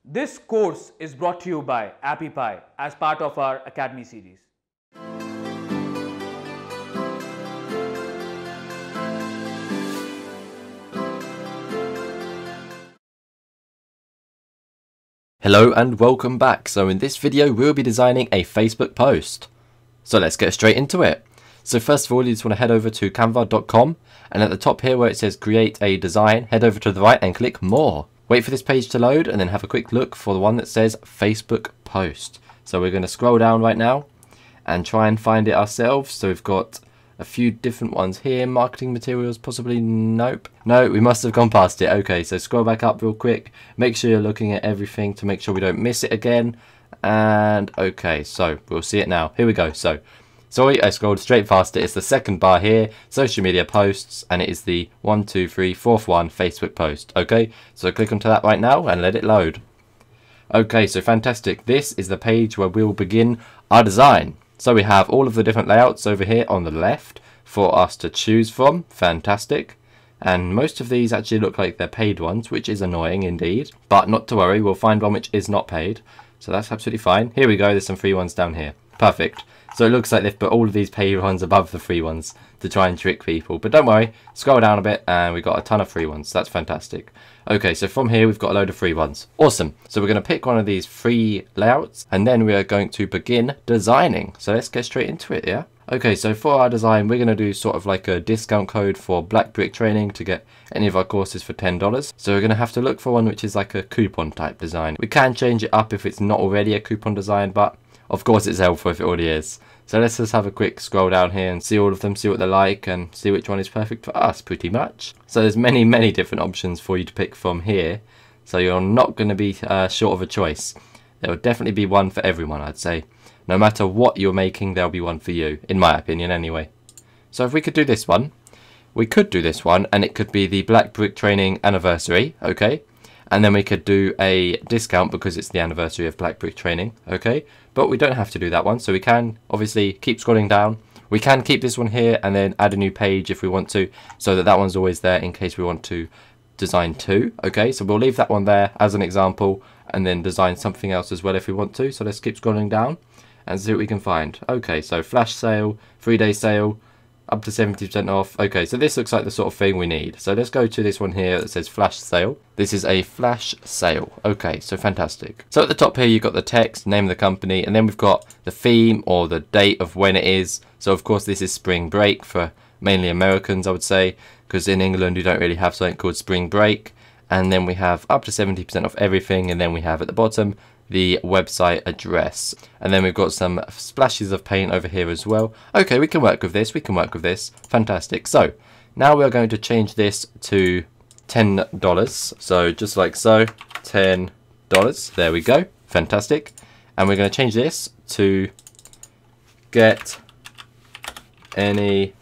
This course is brought to you by Appy Pie as part of our Academy series. Hello and welcome back. So in this video we'll be designing a Facebook post. So let's get straight into it. So first of all, you just want to head over to canva.com, and at the top here where it says create a design, head over to the right and click more. Wait for this page to load and then have a quick look for the one that says Facebook post. So we're going to scroll down right now and try and find it ourselves. So we've got a few different ones here. Marketing materials, possibly. Nope. No, we must have gone past it. Okay, so scroll back up real quick. Make sure you're looking at everything to make sure we don't miss it again. And okay, so we'll see it now. Here we go. So sorry, I scrolled straight past it. It's the second bar here, social media posts, and it is the 1, 2, 3, fourth one, Facebook post. Okay, so click onto that right now and let it load. Okay, so fantastic. This is the page where we'll begin our design. So we have all of the different layouts over here on the left for us to choose from. Fantastic. And most of these actually look like they're paid ones, which is annoying indeed. But not to worry, we'll find one which is not paid. So that's absolutely fine. Here we go, there's some free ones down here. Perfect. So it looks like they've put all of these paid ones above the free ones to try and trick people. But don't worry, scroll down a bit and we've got a ton of free ones. That's fantastic. Okay, so from here we've got a load of free ones. Awesome. So we're going to pick one of these free layouts and then we are going to begin designing. So let's get straight into it, yeah? Okay, so for our design, we're going to do sort of like a discount code for Black Brick Training to get any of our courses for $10. So we're going to have to look for one which is like a coupon type design. We can change it up if it's not already a coupon design, but of course it's helpful if it already is. So let's just have a quick scroll down here and see all of them, see what they're like, and see which one is perfect for us, pretty much. So there's many different options for you to pick from here. So you're not going to be short of a choice. There will definitely be one for everyone, I'd say. No matter what you're making, there'll be one for you, in my opinion anyway. So if we could do this one, we could do this one, and it could be the Black Brick Training anniversary, okay? And then we could do a discount because it's the anniversary of Black Brick Training, okay? But we don't have to do that one, so we can obviously keep scrolling down. We can keep this one here and then add a new page if we want to, so that that one's always there in case we want to design two, okay? So we'll leave that one there as an example and then design something else as well if we want to. So let's keep scrolling down and see what we can find. Okay, so flash sale, 3-day sale, up to 70% off. Okay, so this looks like the sort of thing we need. So let's go to this one here that says flash sale. This is a flash sale. Okay, so fantastic. So at the top here you've got the text, name of the company, and then we've got the theme or the date of when it is. So of course this is spring break for mainly Americans, I would say, because in England you don't really have something called spring break. And then we have up to 70% off everything, and then we have at the bottom the website address, and then we've got some splashes of paint over here as well. Okay, we can work with this, fantastic. So now we're going to change this to $10, so just like so, $10, there we go, fantastic. And we're going to change this to get any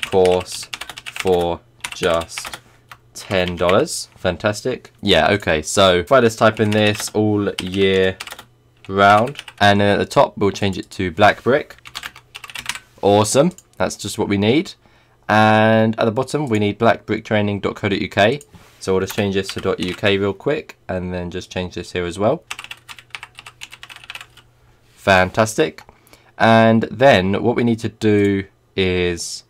course for just $10. Fantastic. Yeah, okay, so if I just type in this all year round, and then at the top we'll change it to Black Brick. Awesome, that's just what we need. And at the bottom we need blackbricktraining.co.uk, so we'll just change this to .uk real quick and then just change this here as well. Fantastic. And then what we need to do is,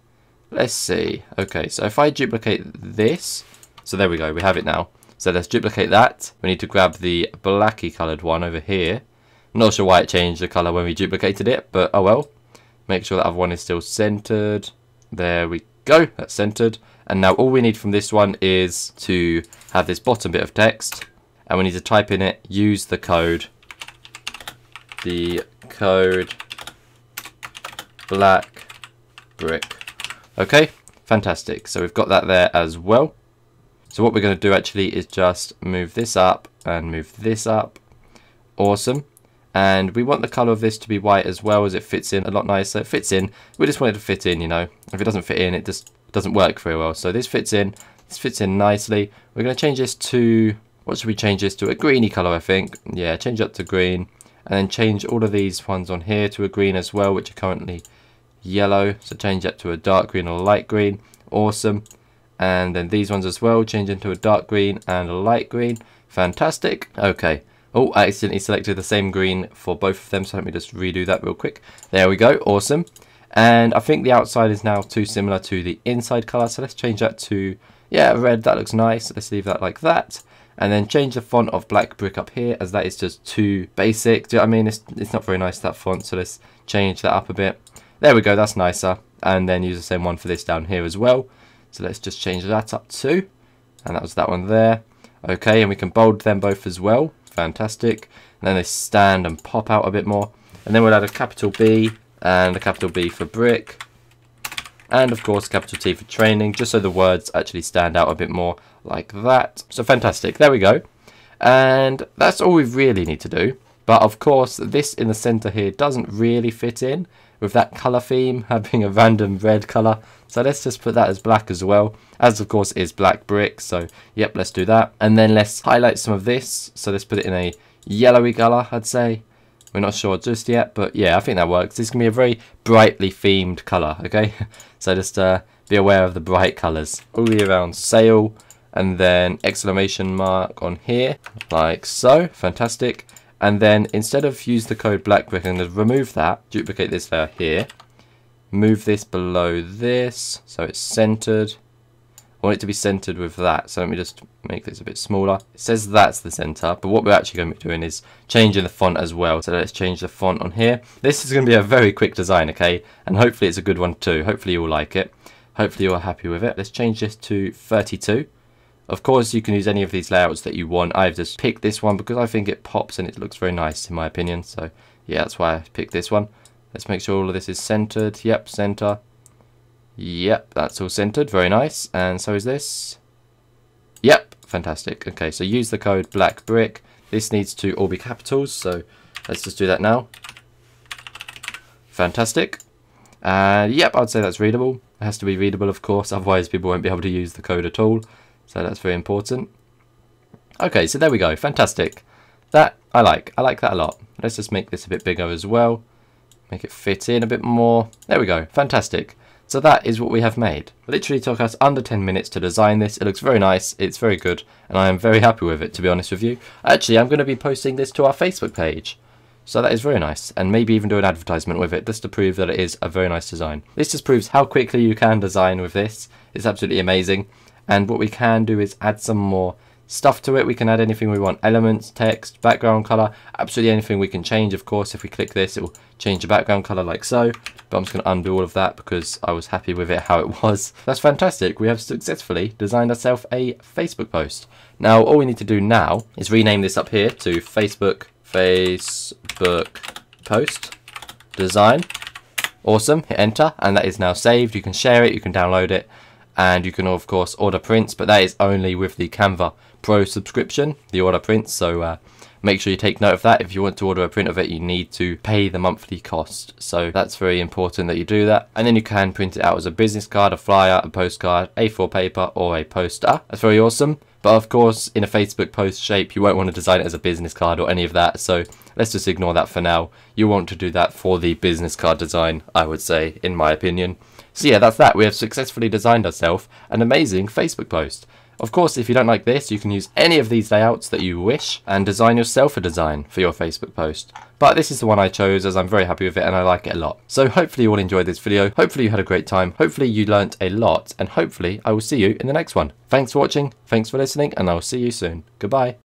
let's see, okay, so if I duplicate this, so there we go, we have it now. So let's duplicate that. We need to grab the blacky coloured one over here. I'm not sure why it changed the colour when we duplicated it, but oh well. Make sure that other one is still centered. There we go, that's centered. And now all we need from this one is to have this bottom bit of text, and we need to type in it, use the code Black Brick. Okay, fantastic. So we've got that there as well. So what we're going to do actually is just move this up and move this up. Awesome. And we want the colour of this to be white as well, as it fits in a lot nicer. It fits in. We just want it to fit in, you know. If it doesn't fit in, it just doesn't work very well. So this fits in. This fits in nicely. We're going to change this to, what should we change this to? A greeny colour, I think. Yeah, change it to green. And then change all of these ones on here to a green as well, which are currently yellow. So change that to a dark green or light green. Awesome. And then these ones as well, change into a dark green and a light green. Fantastic. Okay. Oh, I accidentally selected the same green for both of them, so let me just redo that real quick. There we go. Awesome. And I think the outside is now too similar to the inside color, so let's change that to, yeah, red. That looks nice. Let's leave that like that. And then change the font of black brick up here, as that is just too basic. Do you know what I mean? It's not very nice, that font, so let's change that up a bit. There we go, that's nicer. And then use the same one for this down here as well. So let's just change that up too. And that was that one there. Okay, and we can bold them both as well. Fantastic. And then they stand and pop out a bit more. And then we'll add a capital B and a capital B for brick. And of course capital T for training, just so the words actually stand out a bit more, like that. So fantastic, there we go. And that's all we really need to do. But of course this in the center here doesn't really fit in with that color theme having a random red color. So let's just put that as black as well, as of course is black brick. So yep, let's do that. And then let's highlight some of this. So let's put it in a yellowy color, I'd say. We're not sure just yet, but yeah, I think that works. This can be a very brightly themed color, okay? So just be aware of the bright colors. All the way around sail, and then exclamation mark on here, like so. Fantastic. And then instead of use the code black brick, I'm going to remove that, duplicate this layer here, move this below this, so it's centered. I want it to be centered with that, so let me just make this a bit smaller. It says that's the center, but what we're actually going to be doing is changing the font as well. So let's change the font on here. This is going to be a very quick design, okay? And hopefully it's a good one too. Hopefully you'll like it. Hopefully you're happy with it. Let's change this to 32. Of course you can use any of these layouts that you want. I've just picked this one because I think it pops and it looks very nice in my opinion. So yeah, that's why I picked this one. Let's make sure all of this is centered. Yep, center. Yep, that's all centered. Very nice. And so is this. Yep, fantastic. Okay, so use the code black brick. This needs to all be capitals, so let's just do that now. Fantastic. Yep, I'd say that's readable. It has to be readable, of course, otherwise people won't be able to use the code at all. So that's very important. Okay, so there we go. Fantastic. That I like. I like that a lot. Let's just make this a bit bigger as well. Make it fit in a bit more. There we go. Fantastic. So that is what we have made. It literally took us under 10 minutes to design this. It looks very nice. It's very good. And I am very happy with it, to be honest with you. Actually, I'm going to be posting this to our Facebook page. So that is very nice. And maybe even do an advertisement with it, just to prove that it is a very nice design. This just proves how quickly you can design with this. It's absolutely amazing. And what we can do is add some more stuff to it. We can add anything we want. Elements, text, background color, absolutely anything we can change. Of course, if we click this, it will change the background color like so. But I'm just going to undo all of that because I was happy with it how it was. That's fantastic. We have successfully designed ourselves a Facebook post. Now, all we need to do now is rename this up here to Facebook post design. Awesome. Hit enter, and that is now saved. You can share it, you can download it, and you can of course order prints, but that is only with the Canva Pro subscription, the order prints. So make sure you take note of that. If you want to order a print of it, you need to pay the monthly cost. So that's very important that you do that. And then you can print it out as a business card, a flyer, a postcard, A4 paper, or a poster. That's very awesome. But of course, in a Facebook post shape, you won't want to design it as a business card or any of that. So let's just ignore that for now. You want to do that for the business card design, I would say, in my opinion. So yeah, that's that. We have successfully designed ourselves an amazing Facebook post. Of course, if you don't like this, you can use any of these layouts that you wish and design yourself a design for your Facebook post. But this is the one I chose as I'm very happy with it and I like it a lot. So hopefully you all enjoyed this video. Hopefully you had a great time. Hopefully you learnt a lot, and hopefully I will see you in the next one. Thanks for watching, thanks for listening, and I will see you soon. Goodbye.